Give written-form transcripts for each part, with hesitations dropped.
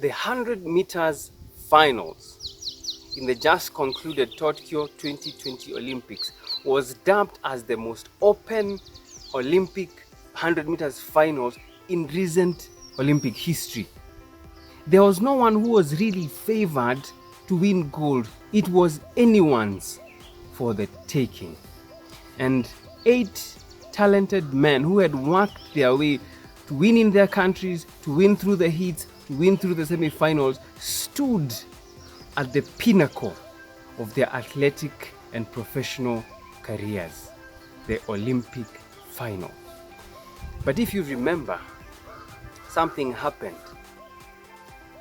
The 100 meters finals in the just concluded Tokyo 2020 Olympics was dubbed as the most open Olympic 100 meters finals in recent Olympic history. There was no one who was really favored to win gold. It was anyone's for the taking. And 8 talented men who had worked their way to win in their countries, to win through the heats, to win through the semi-finals, stood at the pinnacle of their athletic and professional careers, the Olympic final. But if you remember, something happened.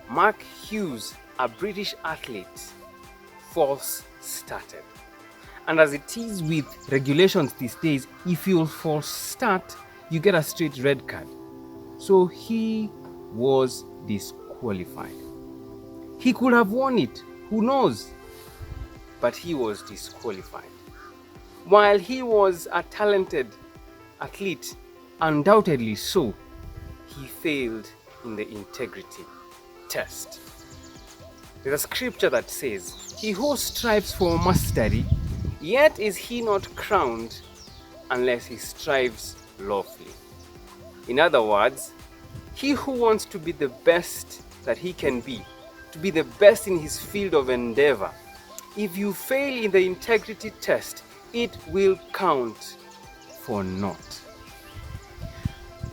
Mark Hughes, a British athlete, false started. And as it is with regulations these days, if you false start, you get a straight red card. So he was disqualified. He could have won it, who knows? But he was disqualified. While he was a talented athlete, undoubtedly so, he failed in the integrity test. There's a scripture that says, "He who strives for mastery, yet is he not crowned unless he strives lawfully." In other words, he who wants to be the best that he can be, to be the best in his field of endeavor, if you fail in the integrity test, it will count for naught.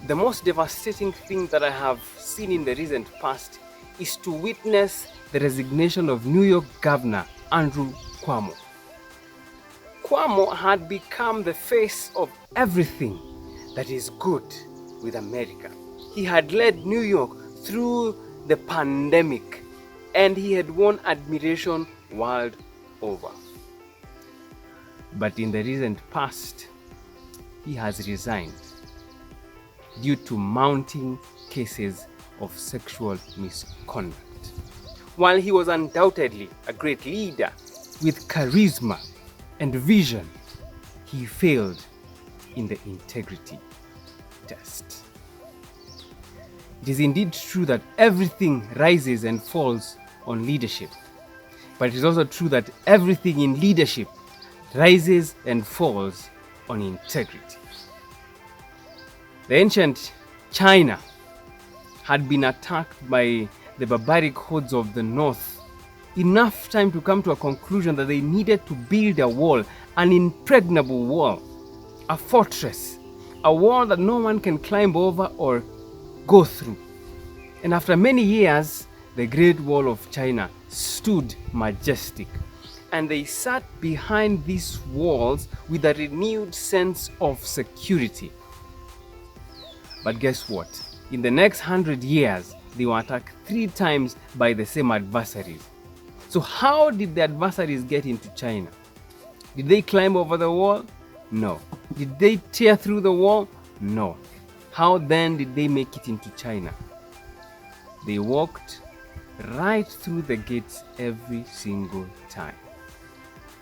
The most devastating thing that I have seen in the recent past is to witness the resignation of New York Governor Andrew Cuomo. Cuomo had become the face of everything that is good with America. He had led New York through the pandemic and he had won admiration world over. But in the recent past, he has resigned due to mounting cases of sexual misconduct. While he was undoubtedly a great leader with charisma and vision, he failed in the integrity test. It is indeed true that everything rises and falls on leadership, but it is also true that everything in leadership rises and falls on integrity. The ancient China had been attacked by the barbaric hordes of the north enough time to come to a conclusion that they needed to build a wall, an impregnable wall, a fortress, a wall that no one can climb over or go through. And after many years, the Great Wall of China stood majestic, and they sat behind these walls with a renewed sense of security. But guess what? In the next 100 years, they were attacked 3 times by the same adversaries. So how did the adversaries get into China? Did they climb over the wall? No. Did they tear through the wall? No. How then did they make it into China? They walked right through the gates every single time.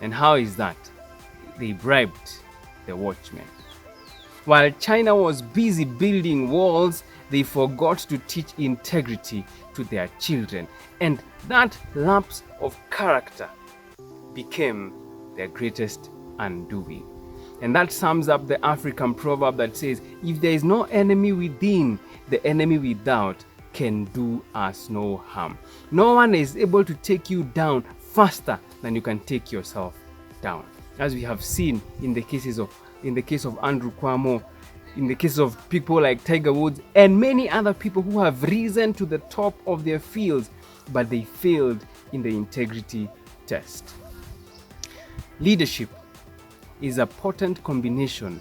And how is that? They bribed the watchmen. While China was busy building walls, they forgot to teach integrity to their children. And that lapse of character became their greatest undoing. And that sums up the African proverb that says, if there is no enemy within, the enemy without can do us no harm. No one is able to take you down faster than you can take yourself down. As we have seen in the case of Andrew Cuomo, in the case of people like Tiger Woods and many other people who have risen to the top of their fields, but they failed in the integrity test. Leadership is a potent combination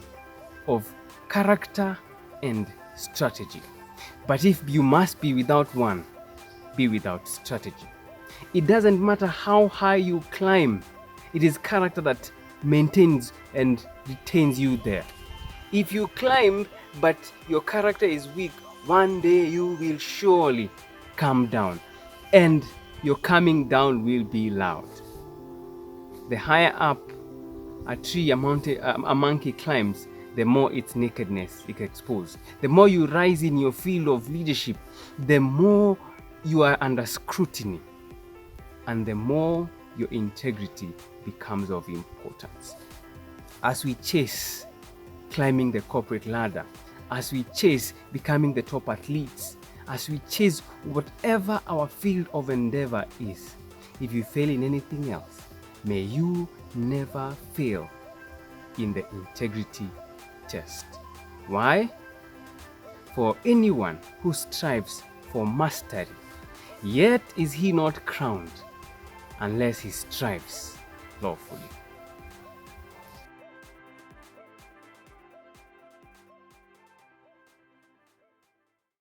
of character and strategy. But if you must be without one, be without strategy. It doesn't matter how high you climb, it is character that maintains and retains you there. If you climb but your character is weak, one day you will surely come down, and your coming down will be loud. The higher up a tree, a monkey climbs, the more its nakedness is exposed. The more you rise in your field of leadership, the more you are under scrutiny, and the more your integrity becomes of importance. As we chase climbing the corporate ladder, as we chase becoming the top athletes, as we chase whatever our field of endeavor is, if you fail in anything else, may you never fail in the integrity test. Why? For anyone who strives for mastery, yet is he not crowned unless he strives lawfully.